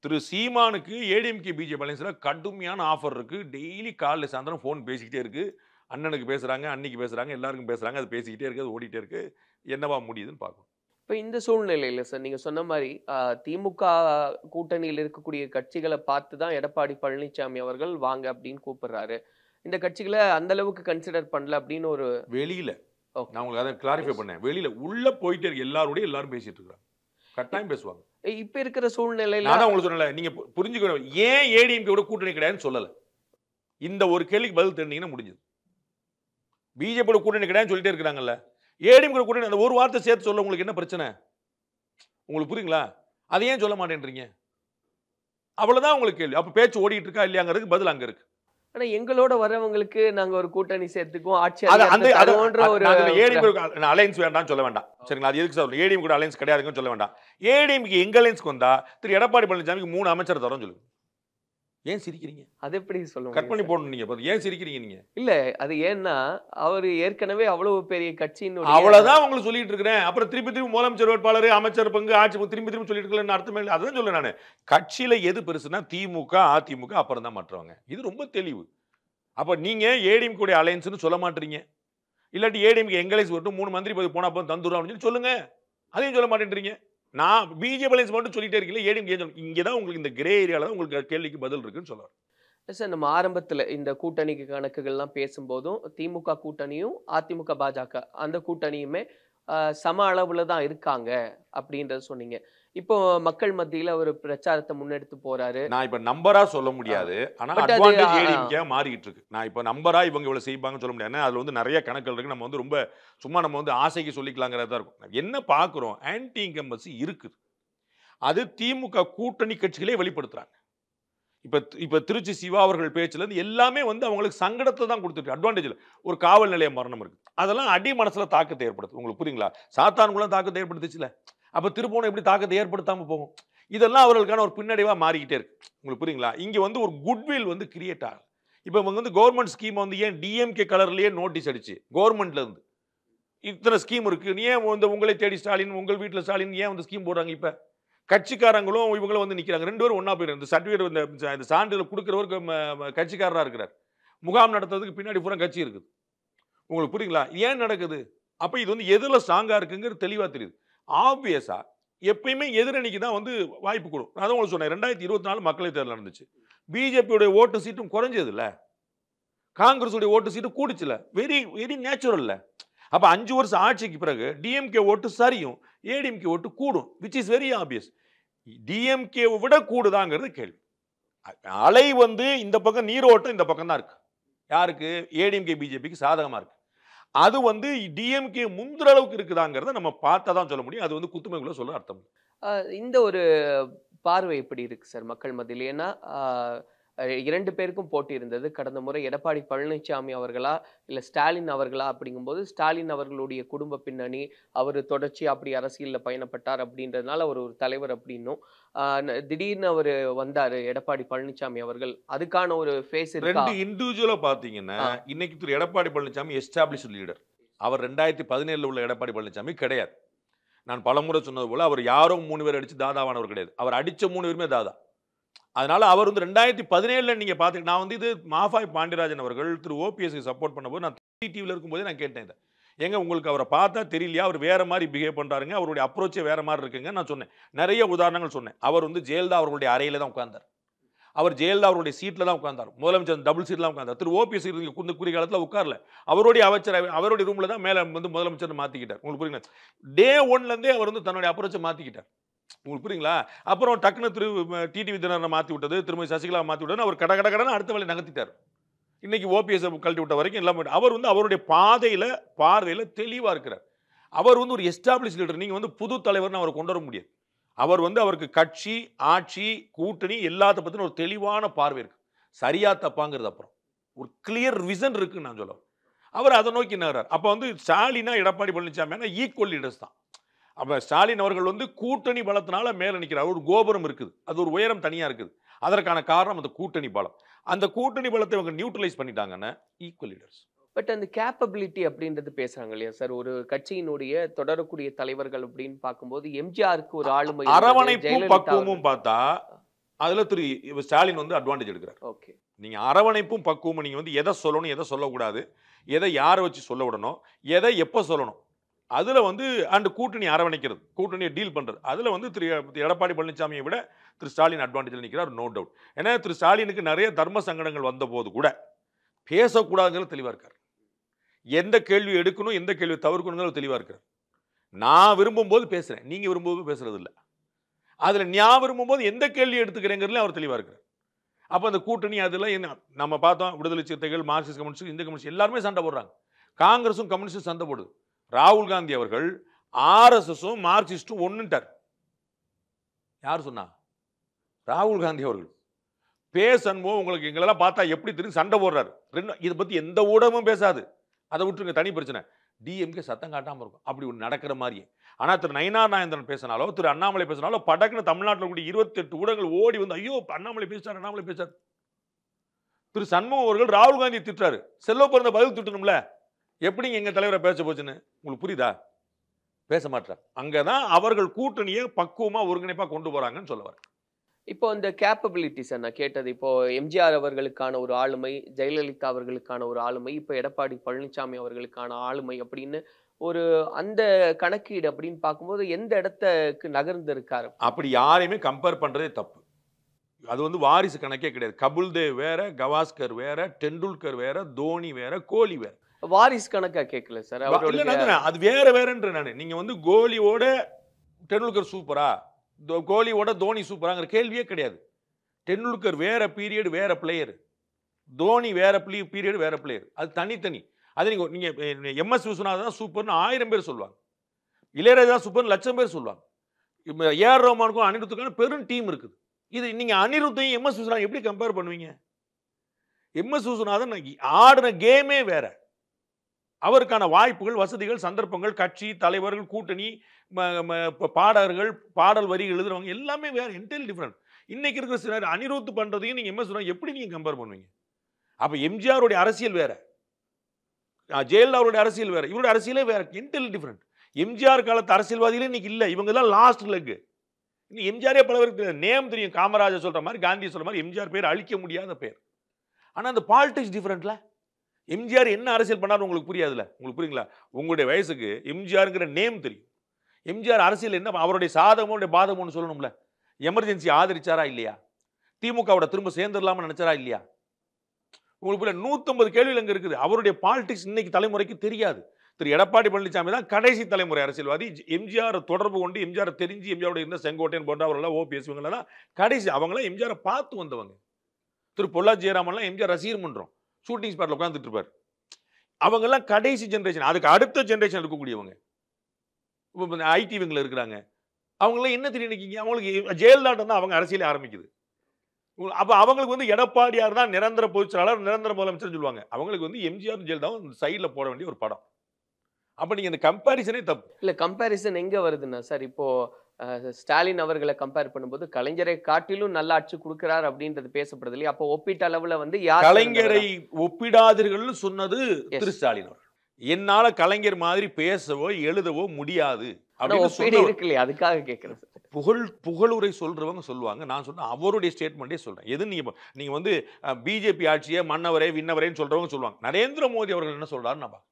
திரு சீமானுக்கு ஏடிஎம்கே பிஜேபி அலைன்ஸில் கடுமையான ஆஃபர் இருக்கு. டெய்லி காலைல சாயந்தரம் ஃபோன் பேசிக்கிட்டே இருக்கு. அண்ணனுக்கு பேசுறாங்க, அன்னைக்கு பேசுறாங்க, எல்லாருக்கும் பேசுறாங்க. அது பேசிக்கிட்டே இருக்கு, அது ஓடிட்டே இருக்கு. என்னவா முடியுதுன்னு பார்க்கணும். இப்போ இந்த சூழ்நிலையில சார் நீங்க சொன்ன மாதிரி திமுக கூட்டணியில் இருக்கக்கூடிய கட்சிகளை பார்த்து தான் எடப்பாடி பழனிசாமி அவர்கள் வாங்க அப்படின்னு கூப்பிடுறாரு. இந்த கட்சிகளை அந்த அளவுக்கு கன்சிடர் பண்ணல அப்படின்னு ஒரு வெளியில நான் உங்களுக்கு அதை கிளாரிஃபை பண்ணேன். வெளியில உள்ள போயிட்டே இருக்கு. எல்லாரும் பேசிட்டு இருக்காங்க. கட்டாயம் பேசுவாங்க. இப்ப இருக்கிற சூழ்நிலையில நான் உங்களுக்கு சொன்னல, நீங்க புரிஞ்சுக்கணும். ஏன் ஏடிஎம்கே கூட கூட்டணி கிடையாதுன்னு சொல்லல. இந்த ஒரு கேள்விக்கு பதில் தெரிஞ்சீங்கன்னா முடிஞ்சது. பிஜேபி கூட்டணி கிடையாதுன்னு சொல்லிட்டே இருக்காங்கல்ல, ஏடிஎம்கே கூட்டணி அந்த ஒரு வார்த்தை சேர்த்து சொல்ல உங்களுக்கு என்ன பிரச்சனை? உங்களுக்கு புரியுங்களா? அதை ஏன் சொல்ல மாட்டேன்றீங்க? அவ்வளவுதான் உங்களுக்கு கேள்வி. அப்ப பேச்சு ஓடிட்டு இருக்கா இல்லையாங்கிறதுக்கு பதில் அங்க இருக்கு. ஆனா எங்களோட வரவங்களுக்கு நாங்க ஒரு கூட்டணி சேர்த்துக்குவோம், ஆட்சி அலைன்ஸ் வேண்டாம் சொல்ல வேண்டாம். சரிங்களா? அது எதுக்கு சார் ஏடிஎம் கூட அலைன்ஸ் கிடையாதுன்னு சொல்ல வேண்டாம். ஏடிஎம்க்கு எங்க அலைன்ஸ்க்கு வந்தா திரு எடப்பாடி பழனிசாமிக்கு 3 அமைச்சர் தரோம் சொல்லுங்க. ஏன் சிரிக்கிறீங்க? அது எப்படி சொல்லுங்க? கட் பண்ணி போடணும். நீங்க ஏன் சிரிக்கிறீங்க? நீங்க இல்ல அது ஏன்னா அவர் ஏற்கனவே அவ்வளவு பெரிய கட்சின்னு அவ்வளவுதான் உங்களுக்கு சொல்லிட்டு இருக்கிறேன். அப்புறம் திருப்பி முதலமைச்சர் வேட்பாளர், அமைச்சர் பங்கு, ஆட்சி திரும்பி சொல்லிட்டு இருக்கலன்னு அர்த்தமே இல்லை. அதான் சொல்ல நான். கட்சியில எது பெருசுன்னா திமுக, அதிமுக, அப்புறம் தான் மற்றவங்க. இது ரொம்ப தெளிவு. அப்ப நீங்க ஏடிஎம் கூட அலைன்ஸ்னு சொல்ல மாட்டீங்க. இல்லாட்டி ஏடிஎம்க்கு எங்கலைஸ் வரட்டும் 3 மந்திரி பதவி போனா போதும் தந்துரும் அப்படின்னு சொல்லுங்க. அதையும் சொல்ல மாட்டேன்றீங்க. நான் பிஜேபி அலைன்ஸ் மட்டும் சொல்லிட்டே இருக்கீங்க. ஏடிஎம் இங்கதான் உங்களுக்கு இந்த கிரே ஏரியால தான் உங்களுக்கு கேள்விக்கு பதில் இருக்குன்னு சொல்லுவார். சார் நம்ம ஆரம்பத்துல இந்த கூட்டணிக்கு கணக்குகள்லாம் பேசும்போதும் திமுக கூட்டணியும் அதிமுக பாஜக அந்த கூட்டணியுமே சம அளவுல தான் இருக்காங்க அப்படின்றத சொன்னீங்க. இப்போ மக்கள் மத்தியில ஒரு பிரச்சாரத்தை முன்னெடுத்து போறாரு. நான் இப்ப நம்பரா சொல்ல முடியாது. ஆனா அட்வான்டேஜ் ஏடிஎம்கே மாறிட்டு இருக்கு. நான் இப்ப நம்பரா இவங்க இவ்வளவு செய்வாங்கன்னு சொல்ல முடியாது. அதுல வந்து நிறைய கணக்குகள் இருக்கு. நம்ம வந்து ரொம்ப சும்மா நம்ம வந்து ஆசைக்கு சொல்லிக்கலாங்கிறதா இருக்கும். என்ன பாக்குறோம்? ஆன்டி இன்கம்பன்சி இருக்குது. அது திமுக கூட்டணி கட்சிகளே வெளிப்படுத்துறாங்க. இப்ப திருச்சி சிவா அவர்கள் பேச்சுல இருந்து எல்லாமே வந்து அவங்களுக்கு சங்கடத்தை தான் கொடுத்துருக்கு. அட்வான்டேஜ்ல ஒரு காவல் நிலைய மரணம் இருக்கு. அதெல்லாம் அடி மனசுல தாக்கத்தை ஏற்படுத்தும். உங்களுக்கு புரியுங்களா? சாத்தான்குளம் தாக்கத்தை ஏற்படுத்துச்சுல. அப்ப திருப்போணம் எப்படி தாக்கத்தை ஏற்படுத்தாம போகும்? இதெல்லாம் அவர்களுக்கான ஒரு பின்னடைவா மாறிக்கிட்டே இருக்கு. உங்களுக்கு புரியுங்களா? இங்க வந்து ஒரு குட்வில் வந்து கிரியேட் ஆகும். இப்ப இவங்க வந்து கவர்மெண்ட் ஸ்கீம் வந்து ஏன் டிஎம்கே கலர்லயே நோட்டீஸ் அடிச்சு கவர்மெண்ட்ல இருந்து இத்தனை ஸ்கீம் இருக்கு, நீ ஏன் வந்து உங்களை தேடி ஸ்டாலின், உங்கள் வீட்டுல ஸ்டாலின் ஏன் வந்து ஸ்கீம் போடுறாங்க? இப்ப கட்சிக்காரங்களும் இவங்களும் வந்து நிக்கிறாங்க. 2 பேரும் ஒன்னா போயிரு. இந்த சர்டிபிகேட் இந்த சான்றிதழ் கொடுக்கிறவருக்கு கட்சிக்காரரா இருக்கிறார். முகாம் நடத்துறதுக்கு பின்னாடி பூரா கட்சி இருக்குது. உங்களுக்கு புரியுங்களா? ஏன் நடக்குது? அப்ப இது வந்து எதுல ஸ்ட்ராங்கா இருக்குங்கிறது தெளிவா தெரியுது. ஆப்வியஸா எப்பயுமே எதிரணிக்கு தான் வந்து வாய்ப்பு கொடுக்கும். நான் உங்களுக்கு சொன்னேன் 2024 மக்களவைத் தேர்தல் நடந்துச்சு. பிஜேபியோட ஓட்டு சீட்டும் குறைஞ்சது இல்ல, காங்கிரஸ் உடைய ஓட்டு சீட்டு கூடுச்சுல. Very very natural. அப்ப 5 வருஷம் ஆட்சிக்கு பிறகு டிஎம்கே ஓட்டு சரியும், ஏடிஎம்கே ஓட்டு கூடும். Which is very obvious. DMK விட கூடுதாங்கிறது கேள்வி. அலை வந்து இந்த பக்கம் நீரோட்டம் இந்த பக்கம் தான் இருக்கு. யாருக்கு? ஏடிஎம்கே பிஜேபிக்கு சாதகமா இருக்கு. அது வந்து டிஎம்கே முந்திர அளவுக்கு இருக்குதாங்கிறத நம்ம பார்த்தா தான் சொல்ல முடியும். அது வந்து குத்துமைக்குள்ள சொல்ல அர்த்தம். இந்த ஒரு பார்வை எப்படி இருக்கு சார் மக்கள் மத்தியில்? ஏன்னா 2 பேருக்கும் போட்டி இருந்தது. கடந்த முறை எடப்பாடி பழனிசாமி அவர்களா இல்ல ஸ்டாலின் அவர்களா அப்படிங்கும்போது ஸ்டாலின் அவர்களுடைய குடும்ப பின்னணி, அவர் தொடர்ச்சி அப்படி அரசியல்ல பயணப்பட்டார் அப்படின்றதுனால அவர் ஒரு தலைவர் அப்படின்னும், திடீர்னு அவர் வந்தாரு எடப்பாடி பழனிசாமி அவர்கள், அதுக்கான ஒரு ஃபேஸ் இருக்கா? 2 இண்டிவிஜுவலா பாத்தீங்கன்னா இன்னைக்கு திரு எடப்பாடி பழனிசாமி எஸ்டாப்ளிஷ்ட் லீடர். அவர் 2017 உள்ள எடப்பாடி பழனிசாமி கிடையாது. நான் பலமுறை சொன்னது போல அவர் யாரோ 3 பேர் அடிச்சு தாதாவானவர் கிடையாது. அவர் அடிச்ச 3 பேருமே தாதா. அதனால அவர் வந்து 2017 நீங்க பாத்தீங்க. நான் வந்து இது மாஃபாய் பாண்டியராஜன் அவர்கள் திரு ஓபிஎஸ்க்கு சப்போர்ட் பண்ணும்போது நான் டிவில இருக்கும்போதே நான் கேட்டேன். ஏங்க உங்களுக்கு அவரை பார்த்தா தெரியலையா? அவர் வேற மாதிரி பிஹேவ் பண்றாருங்க, அவருடைய அப்ரோச்சே வேற மாதிரி இருக்குங்க. நான் சொன்னேன், நிறைய உதாரணங்கள் சொன்னேன். அவர் வந்து ஜெயலலிதா அவர்களுடைய அறையில தான் உட்கார்ந்தார். அவர் ஜெயலலிதா அவருடைய சீட்ல தான் உட்கார்ந்தார். முதலமைச்சர் டபுள் சீட்ல தான் உட்கார்ந்தார். திரு ஓபிஎஸ் இந்த குறி காலத்துல உட்கார்ல. அவருடைய அமைச்சர் அவருடைய ரூம்ல தான் மேல வந்து முதலமைச்சர் மாத்திக்கிட்டார். உங்களுக்கு புரியுங்களா? டே 1ல இருந்தே அவர் வந்து தன்னுடைய அப்ரோச்சை மாத்திக்கிட்டார். உங்களுக்கு புரியுங்களா? அப்புறம் டக்குனு திரு டிடிவி தினகரனை மாத்தி விட்டது, திருமதி சசிகலா மாத்தி விட்டது, அவர் கடகடன்னு அடுத்த வேலை நகர்த்திட்டார். இன்னைக்கு ஓபிஎஸ் கழட்டி விட்ட வரைக்கும் எல்லாம் அவர் வந்து அவருடைய பார்வையில் தெளிவாக இருக்கிறார். அவர் வந்து ஒரு எஸ்டாப்ளிஷ் லீடர். நீங்கள் வந்து புது தலைவர்னு அவரை கொண்டு வர முடியாது. அவர் வந்து அவருக்கு கட்சி, ஆட்சி, கூட்டணி எல்லாத்த பற்றின ஒரு தெளிவான பார்வை இருக்கு. சரியா தப்பாங்கிறது அப்புறம் ஒரு கிளியர் விசன் இருக்குன்னு நான் சொல்லுவேன். அவர் அதை நோக்கி நகரார். அப்போ வந்து ஸ்டாலினா எடப்பாடி பழனிசாமி ஈக்குவல் லீடர்ஸ் தான். அப்போ ஸ்டாலின் அவர்கள் வந்து கூட்டணி பலத்தினால மேலே நிற்கிறார். ஒரு கோபுரம் இருக்குது, அது ஒரு உயரம் தனியாக இருக்குது. அதற்கான காரணம் அந்த கூட்டணி பலம். அந்த கூட்டணி பலத்தை இவங்க நியூட்ரலைஸ் பண்ணிட்டாங்கன்னா ஈக்குவல் லீடர்ஸ். பட் அந்த கேப்பபிலிட்டி அப்படின்றது பேசுறாங்க இல்லையா சார்? ஒரு கட்சியினுடைய தொடரக்கூடிய தலைவர்கள் அப்படின்னு பார்க்கும்போது எம்ஜிஆருக்கு ஒரு ஆளுமை, அரவணைப்பும் பக்குவமும் பார்த்தா அதுல ஸ்டாலின் வந்து அட்வான்டேஜ் எடுக்கிறார். ஓகே, நீங்க அரவணைப்பும் பக்குவமும் நீங்க வந்து எதை சொல்லணும், எதை சொல்லக்கூடாது, எதை யாரை வச்சு சொல்ல விடணும், எதை எப்போ சொல்லணும், அதுல வந்து அந்த கூட்டணி அரவணைக்கிறது, கூட்டணியை டீல் பண்றது, அதுல வந்து எடப்பாடி பழனிசாமியை விட ஸ்டாலின் அட்வான்டேஜில் நிற்கிறார், நோ டவுட். ஏன்னா ஸ்டாலினுக்கு நிறைய தர்ம சங்கடங்கள் வந்த போது கூட பேசக்கூடாதுங்கிறது தெளிவா இருக்கார். எந்த கேள்வி எடுக்கணும், எந்த கேள்வி தவிர்க்கணுங்கிறது தெளிவா இருக்கிறார். நான் விரும்பும் போது பேசுறேன், நீங்க விரும்பும்போது பேசுறது இல்லை. அதுல நான் விரும்பும் போது எந்த கேள்வி எடுத்துக்கிறேங்கிறதுல அவர் தெளிவா இருக்கிறார். அப்ப அந்த கூட்டணி அதுல என்ன நம்ம பார்த்தோம், விடுதலை சிறுத்தைகள், மார்க்சிஸ்ட் கம்யூனிஸ்ட், இந்து கம்யூனிஸ்ட் எல்லாருமே சண்டை போடுறாங்க. காங்கிரஸும் கம்யூனிஸ்டும் சண்டை போடுது. ராகுல் காந்தி அவர்கள் ஆர்எஸ்எஸும் மார்க்சிஸ்டும் ஒண்ணுட்டார். யார் சொன்னா? ராகுல் காந்தி அவர்கள். பேசணும் உங்களுக்கு எங்களெல்லாம் பார்த்தா எப்படி தெரியும் சண்டை போடுறாரு. இதை பத்தி எந்த ஊடகமும் பேசாது. அதை விட்டுருங்க, தனி பிரச்சனை. டிஎம்கே சத்தம் காட்டாம இருக்கும், அப்படி ஒன்று நடக்கிற மாதிரியே. ஆனால் திரு நயினார் நாகேந்திரன் பேசினாலோ, திரு அண்ணாமலை பேசினாலோ, படக்குன்னு தமிழ்நாட்டில் கூடிய 28 ஊடகங்கள் ஓடி வந்து ஐயோ அண்ணாமலை பேசிட்டார், அண்ணாமலை பேசிட்டார். திரு சண்முகம் அவர்கள் ராகுல் காந்தியை திட்டுறாரு. செல்வ பிறந்த பதில் திட்டணும்ல. எப்படிங்க எங்க தலைவரை பேச போச்சுன்னு உங்களுக்கு புரியுதா? பேச மாட்டார். அங்கதான் அவர்கள் கூட்டணியை பக்குவமா ஒருங்கிணைப்பா கொண்டு போறாங்கன்னு சொல்லுவார். இப்போ இந்த கேப்பபிலிட்டி சார் நான் கேட்டது, இப்போ எம்ஜிஆர் அவர்களுக்கான ஒரு ஆளுமை, ஜெயலலிதா அவர்களுக்கான ஒரு ஆளுமை, இப்போ எடப்பாடி பழனிசாமி அவர்களுக்கான ஆளுமை அப்படின்னு ஒரு அந்த கணக்கீடு அப்படின்னு பார்க்கும்போது எந்த இடத்துக்கு நகர்ந்து இருக்காரு? அப்படி யாரையுமே கம்பேர் பண்றதே தப்பு. அது வந்து வாரிசு கணக்கே கிடையாது. கபில் தேவ் வேற, கவாஸ்கர் வேற, டெண்டுல்கர் வேற, தோனி வேற, கோலி வேற. வாரிசு கணக்கா கேட்கல சார். அது வேற வேறன்ற நானு. நீங்க வந்து கோலியோட டெண்டுல்கர் சூப்பரா, கோலியோட தோனி சூப்பராங்கிற கேள்வியே கிடையாது. டெண்டுல்கர் வேற பீரியட், வேற பிளேயர். தோனி வேற பீரியட், வேற பிளேயர். அது தனித்தனி. அது நீங்க எம்எஸ் விஸ்வநாதன் தான் சூப்பர்னு 1000 பேர் சொல்லுவாங்க. இளையராஜா சூப்பர் லட்சம் பேர் சொல்லுவாங்க. ஏஆர் ரஹ்மானுக்கும் அனிருத்துக்கான பெரும் டீம் இருக்குது. இது நீங்க அனிருத்தையும் எம்எஸ் விஸ்வநாதன் எப்படி கம்பேர் பண்ணுவீங்க? எம்எஸ் விஸ்வநாதன் ஆடின கேமே வேற. அவருக்கான வாய்ப்புகள், வசதிகள், சந்தர்ப்பங்கள், கட்சி தலைவர்கள், கூட்டணி, பாடகர்கள், பாடல் வரி எழுதுறவங்க எல்லாமே வேற, என்டையர்லி டிஃபரெண்ட். இன்னைக்கு இருக்கிற சிலர் அனிருத் பண்றதையும் நீங்க எம்எஸ் விஸ்வநாதன் எப்படி நீங்க கம்பேர் பண்ணுவீங்க? அப்ப எம்ஜிஆருடைய அரசியல் வேற, ஜெயலலிதாவுடைய அரசியல் வேற, இவருடைய அரசியலே வேற, என்டையர்லி டிஃபரெண்ட். எம்ஜிஆர் காலத்து அரசியல்வாதிகளே இன்னைக்கு இல்லை. இவங்க தான் லாஸ்ட் லெக். இன்னும் எம்ஜிஆரே பல பேருக்கு நேம் தெரியும். காமராஜர் சொல்ற மாதிரி, காந்தி சொல்ற மாதிரி எம்ஜிஆர் பேர் அழிக்க முடியாத பேர். ஆனா அந்த பாலிடிக்ஸ் டிஃபரெண்ட்ல. எம்ஜிஆர் என்ன அரசியல் பண்ணாரு உங்களுக்கு புரியாதுல்ல. உங்களுக்கு புரியுங்களா? உங்களுடைய வயசுக்கு எம்ஜிஆர்ங்கிற நேம் தெரியும். எம்ஜிஆர் அரசியல் என்ன, அவருடைய சாதகமோட பாதகம்னு சொல்லணும்ல. எமர்ஜென்சி ஆதரிச்சாரா இல்லையா? திமுகவோட திரும்ப சேர்ந்துடலாம்னு நினைச்சாரா இல்லையா? உங்களுக்கு 150 கேள்விகள் அங்க இருக்குது. அவருடைய பாலிடிக்ஸ் இன்னைக்கு தலைமுறைக்கு தெரியாது. திரு எடப்பாடி பழனிசாமி தான் கடைசி தலைமுறை அரசியல்வாதி. எம்ஜிஆர் தொடர்பு கொண்டு, எம்ஜிஆர் தெரிஞ்சு, எம்ஜிஆரோட இருந்த செங்கோட்டையன் போன்றவர்கள், ஓபிஎஸ் இவங்களெல்லாம் கடைசி, அவங்களாம் எம்ஜிஆரை பார்த்து வந்தவங்க. திரு பொள்ளாச்சி ஜெயராமன்லாம் எம்ஜிஆர் ரசிகர் மன்றம் ஷூட்டிங் ஸ்பாட்ல உட்காந்துட்டு இருப்பார். அவங்கெல்லாம் கடைசி ஜென்ரேஷன். அதுக்கு அடுத்த ஜென்ரேஷன் இருக்கக்கூடியவங்க ஐடி விங்கில் இருக்கிறாங்க. அவங்களாம் என்ன தெரியும் நினைக்கிங்க? அவங்களுக்கு ஜெயலலிதா தான் அவங்க அரசியலே ஆரம்பிக்குது. அப்ப அவங்களுக்கு வந்து எடப்பாடியார் தான் நிரந்தர பொதுச் செயலாளர், நிரந்தர முதலமைச்சர் சொல்லுவாங்க. அவங்களுக்கு வந்து எம்ஜிஆர் ஜெயலலிதாவும் சைட்ல போட வேண்டிய ஒரு படம். அப்ப நீங்க இந்த கம்பேரிசனே தப்பு. இல்ல, கம்பேரிசன் எங்க வருதுன்னா சார், இப்போ ஸ்டாலின் அவர்களை கம்பேர் பண்ணும்போது கலைஞரை காட்டிலும் நல்ல ஆட்சி கொடுக்கிறார் அப்படின்றது பேசப்படுது இல்லையா? அப்போ ஒப்பீட்டு அளவுல வந்து கலைஞரை ஒப்பிடாதீர்கள் சொன்னது திரு ஸ்டாலின் அவர்கள். என்னால கலைஞர் மாதிரி பேசவோ எழுதவோ முடியாது இருக்கு இல்லையா? அதுக்காக கேட்கிறேன். புகழுரை சொல்றவங்க சொல்லுவாங்க. நான் சொன்ன அவருடைய ஸ்டேட்மெண்டே சொல்றேன். எது நீங்க வந்து பிஜேபி ஆட்சியை மன்னவரே விண்ணவரேன்னு சொல்றவங்க சொல்லுவாங்க. நரேந்திர மோடி அவர்கள் என்ன சொல்றாருன்னு நான்.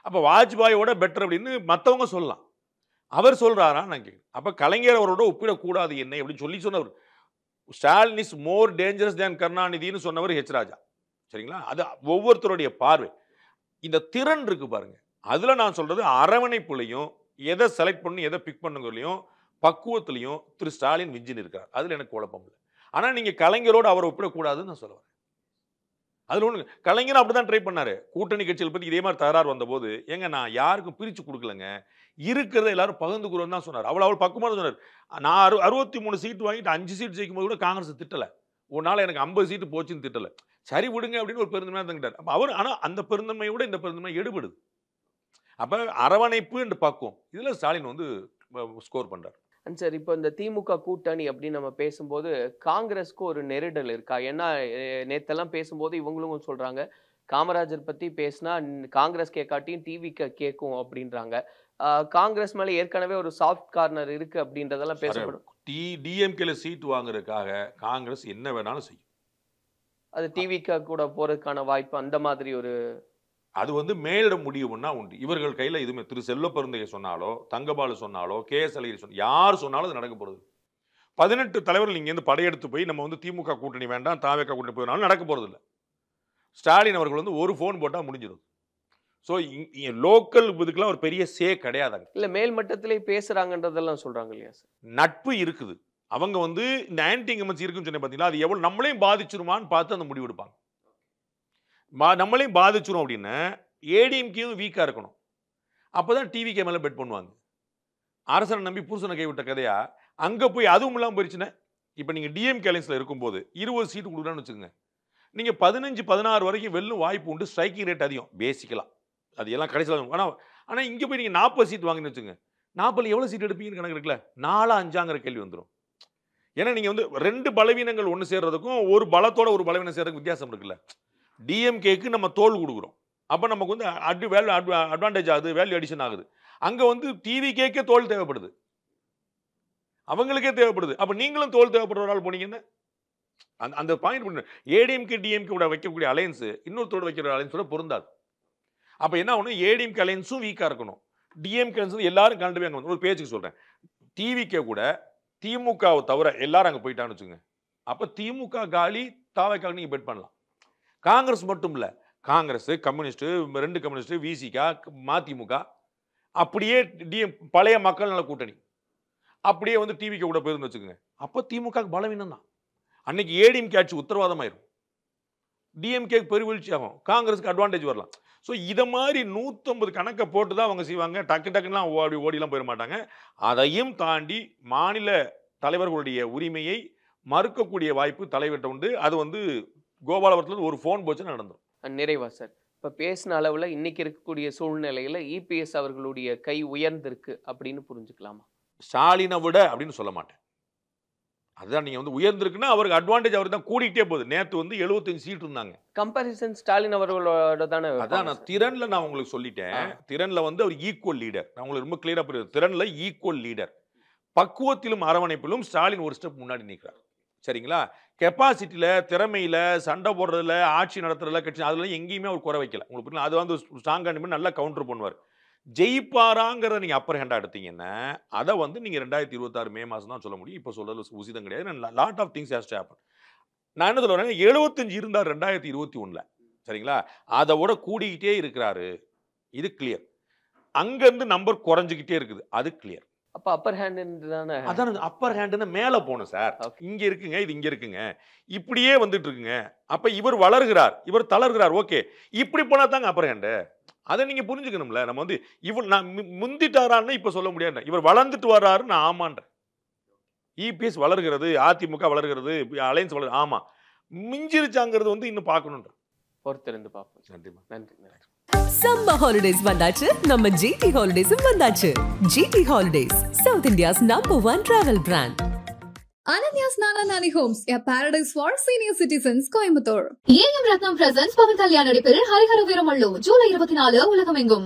அப்ப வாஜ்பாயோட பெட்டர் அப்படின்னு மற்றவங்க சொல்லலாம். அவர் சொல்றாரா நான் கேட்கிறேன். அப்ப கலைஞர் அவரோட ஒப்பிடக்கூடாது என்ன அப்படின்னு சொன்னவர். Stalin is more dangerous than கருணாநிதினு சொன்னவர் ஹெச் ராஜா. சரிங்களா? அது ஒவ்வொருத்தருடைய பார்வை. இந்த திறன் இருக்கு பாருங்க. அதுல நான் சொல்றது அரவணைப்புலையும், எதை செலக்ட் பண்ணி எதை பிக் பண்ணுங்களையும், பக்குவத்திலையும் திரு ஸ்டாலின் விஞ்சின் இருக்கார். அதுல எனக்கு குழப்பம் இல்லை. ஆனா நீங்க கலைஞரோடு அவரை ஒப்பிடக்கூடாதுன்னு நான் சொல்லுவேன். அதில் ஒன்று கலைஞர் அப்படி தான் ட்ரை பண்ணார். கூட்டணி கட்சிகள் பற்றி இதே மாதிரி தகராறு வந்தபோது ஏங்க நான் யாருக்கும் பிரித்து கொடுக்கலங்க, இருக்கிறத எல்லாரும் பகிர்ந்துக்குறோன்னு தான் சொன்னார். அவள் பக்குவமாக சொன்னார். நான் 63 சீட்டு வாங்கிட்டு 5 சீட் ஜெயிக்கும் போது கூட காங்கிரஸ் திட்டலை. ஒரு நாள் எனக்கு 50 சீட்டு போச்சுன்னு திட்டலை. சரி விடுங்க அப்படின்னு ஒரு பெருந்தன்மையாக இருந்துக்கிட்டார். அப்போ அவர் ஆனால் அந்த பெருந்தன்மையோட இந்த பெருந்தன்மை எடுபடுது. அப்போ அரவணைப்பு என்று பக்குவம் இதில் ஸ்டாலின் வந்து ஸ்கோர் பண்ணுறார். சார், இப்போ இந்த திமுக கூட்டணி அப்படின்னு நம்ம பேசும்போது காங்கிரஸ்க்கு ஒரு நெருடல் இருக்கா? ஏன்னா நேத்தெல்லாம் பேசும்போது இவங்களும் சொல்றாங்க, காமராஜர் பத்தி பேசினா காங்கிரஸ் கேட்காட்டியும் டிவிக்கு கேட்கும் அப்படின்றாங்க. காங்கிரஸ் மேல ஏற்கனவே ஒரு சாஃப்ட் கார்னர் இருக்கு அப்படின்றதெல்லாம் பேசப்படும். டிஎம்கேல சீட் வாங்குறதுக்காக காங்கிரஸ் என்ன வேணாலும் செய்யும். அது டிவிக்கு கூட போறதுக்கான வாய்ப்பு அந்த மாதிரி ஒரு அது வந்து மேலிட முடியும்னா உண்டு. இவர்கள் கையில் எதுவுமே திரு செல்வ பெருந்தகை சொன்னாலோ, தங்கபாலு சொன்னாலோ, KS அழகிரி சொன்னாலும் யார் சொன்னாலும் அது நடக்க போகிறது. 18 தலைவர்கள் இங்கேருந்து படையெடுத்து போய் நம்ம வந்து திமுக கூட்டணி வேண்டாம், தாவேக கூட்டணி போயினாலும் நடக்க போகிறது இல்லை. ஸ்டாலின் அவர்கள் வந்து ஒரு ஃபோன் போட்டால் முடிஞ்சிடும். ஸோ லோக்கல் இதுக்கெல்லாம் ஒரு பெரிய கிடையாதாங்க. இல்லை மேல் மட்டத்திலே பேசுறாங்கன்றதெல்லாம் சொல்றாங்க இல்லையா சார்? நட்பு இருக்குது. அவங்க வந்து இந்த ஆன்டி இன்கம்பன்சி இருக்குன்னு சொன்ன பார்த்தீங்களா, அது எவ்வளோ நம்மளையும் பாதிச்சிருமான்னு பார்த்து அந்த முடிவு எடுப்பாங்க. நம்மளையும் பாதிச்சிரும் அப்படின்னா ஏடிஎம்கேயும் வீக்காக இருக்கணும். அப்போ தான் டிவிகே மேலே பெட் பண்ணுவாங்க. அரசனை நம்பி பூசனை கைவிட்ட கதையா அங்கே போய் அதுவும் இல்லாமல் போயிடுச்சுன்னா, இப்போ நீங்கள் டிஎம்கே அலைன்ஸில் இருக்கும்போது 20 சீட்டு கொடுக்குறான்னு வச்சுக்கோங்க, நீங்கள் 15-16 வரைக்கும் வெல்லும் வாய்ப்பு உண்டு. ஸ்ட்ரைக்கிங் ரேட் அதிகம் பேசிக்கலாம், அது எல்லாம் கடைசியில். ஆனால் இங்கே போய் நீங்கள் 40 சீட் வாங்கின்னு வச்சுங்க, 40 எவ்வளோ சீட் எடுப்பீங்கன்னு கணக்கு இருக்குல்ல, 4-5ங்கிற கேள்வி வந்துடும். ஏன்னா நீங்கள் வந்து 2 பலவீனங்கள் ஒன்று சேர்றதுக்கும் ஒரு பலத்தோட ஒரு பலவீனம் சேர்றதுக்கு வித்தியாசம் இருக்குல்ல. டிஎம்கேக்கு நம்ம தோல் கொடுக்குறோம், அப்போ நமக்கு வந்து அட்வான்டேஜ் ஆகுது, வேல்யூ அடிஷன் ஆகுது. அங்கே வந்து டிவிகேக்கே தோல் தேவைப்படுது, அவங்களுக்கே தேவைப்படுது. அப்போ நீங்களும் தோல் தேவைப்படுற ஒரு ஆள் போனீங்கன்னா அந்த பாயிண்ட் பண்ணு. ஏடிஎம்கே டிஎம்கே வைக்கக்கூடிய அலையன்ஸ் இன்னொருத்தோட வைக்கிற அலையன்ஸோட பொருந்தாது. அப்போ என்ன ஆகணும், ஏடிஎம்கே அலையன்ஸும் வீக்காக இருக்கணும், டிஎம்கே அலையன்ஸ் எல்லாரும் கண்டு போய் அங்கே ஒரு பேச்சுக்கு சொல்கிறேன், டிவிகே கூட திமுகவை தவிர எல்லாரும் அங்கே போயிட்டான்னு வச்சுங்க, அப்போ திமுக காலி, தாவேக்காக நீங்கள் பெட் பண்ணலாம். காங்கிரஸ் மட்டும் இல்லை, காங்கிரஸ், கம்யூனிஸ்ட்டு, 2 கம்யூனிஸ்ட்டு, விசிகா, மதிமுக, அப்படியே பழைய மக்கள் நல கூட்டணி அப்படியே வந்து டிவிக்கு கூட போயிருந்து வச்சுக்கோங்க, அப்போ திமுக பலவீனம் தான். அன்னைக்கு ஏடிஎம்கே ஆட்சி உத்தரவாதமாயிரும், டிஎம்கே பெருவீழ்ச்சி ஆகும், காங்கிரஸுக்கு அட்வான்டேஜ் வரலாம். ஸோ இதை மாதிரி 150 கணக்கை போட்டு தான் அவங்க செய்வாங்க. டக்குலாம் ஓடிலாம் போயிட மாட்டாங்க. அதையும் தாண்டி மாநில தலைவர்களுடைய உரிமையை மறுக்கக்கூடிய வாய்ப்பு தலைவர்கிட்ட உண்டு. அது வந்து கோபாலபுரத்தில் ஒரு ஃபோன் போச்சு நடந்துடும். நிறைவா சார், இப்போ பேசின அளவில் இன்னைக்கு இருக்கக்கூடிய சூழ்நிலையில் இபிஎஸ் அவர்களுடைய கை உயர்ந்திருக்கு அப்படின்னு புரிஞ்சுக்கலாமா? ஸ்டாலினை விட அப்படின்னு சொல்ல மாட்டேன். அதுதான் நீங்கள் வந்து உயர்ந்திருக்குன்னா அவருக்கு அட்வான்டேஜ் அவர் தான் கூடிக்கிட்டே போகுது. நேற்று வந்து 75 சீட் இருந்தாங்க. கம்பேரிசன் ஸ்டாலின் அவர்களோட தானே. அதான் நான் திறனில் நான் உங்களுக்கு சொல்லிட்டேன். திறனில் வந்து அவர் ஈக்குவல் லீடர். நான் உங்களுக்கு ரொம்ப கிளியராக புரியுது. திறனில் ஈக்குவல் லீடர், பக்குவத்திலும் அரவணைப்பிலும் ஸ்டாலின் ஒரு ஸ்டெப் முன்னாடி நிற்கிறார். சரிங்களா? கெப்பாசிட்டியில், திறமையில், சண்டை போடுறதுல, ஆட்சி நடத்துறதுல, கட்சி அதில் எங்கேயுமே அவர் குறை வைக்கல. உங்களுக்கு புரியல? அது வந்து ஸ்ட்ராங்காக நல்லா கவுண்டர் பண்ணுவார். ஜெயிப்பாராங்கிறத நீங்கள் அப்பர் ஹேண்டாக எடுத்தீங்கன்னா அதை வந்து நீங்கள் 2026 மே மாதம் தான் சொல்ல முடியும். இப்போ சொல்கிறது உசிதம் கிடையாது. Lot of things has to happen. நான் என்ன சொல்கிறேன், 75 இருந்தார் 2021. சரிங்களா? அதை விட கூடிக்கிட்டே இருக்கிறாரு, இது கிளியர். அங்கேருந்து நம்பர் குறைஞ்சிக்கிட்டே இருக்குது, அது கிளியர். அப்போ அப்பர் ஹேண்டு தானே. அதான் அப்பர் ஹேண்டுன்னு மேலே போகணும் சார். இங்கே இருக்குங்க, இது இங்கே இருக்குங்க, இப்படியே வந்துட்டு இருக்குங்க. அப்போ இவர் வளர்கிறார், இவர் தளர்கிறார். ஓகே, இப்படி போனால் தாங்க அப்பர் ஹேண்டு. அதை நீங்கள் புரிஞ்சுக்கணும்ல. நம்ம வந்து இவர் நான் முந்திட்டாரான்னு இப்போ சொல்ல முடியாது. இவர் வளர்ந்துட்டு வர்றாரு, நான் ஆமான்றேன். இபிஎஸ் வளர்கிறது, அதிமுக வளர்கிறது, அலையன்ஸ் வளர், ஆமாம். மிஞ்சிருச்சாங்கிறது வந்து இன்னும் பார்க்கணுன்ற. பொறுத்திருந்து பார்ப்போம். நன்றிமா. நன்றி. சம்மர் ஹாலிடேஸ் வந்தாச்சு, நம்ம ஜிடி ஹாலிடேஸும் வந்தாச்சு. GT holidays, South India's #1 travel brand. Ananya's Nana Nani Homes, a paradise for senior citizens, Coimbatore. AM Ratnam presents Pawan Kalyan நடிப்பில் ஹரிஹர வீரமல்லு ஜூலை 24 உலகமெங்கும்.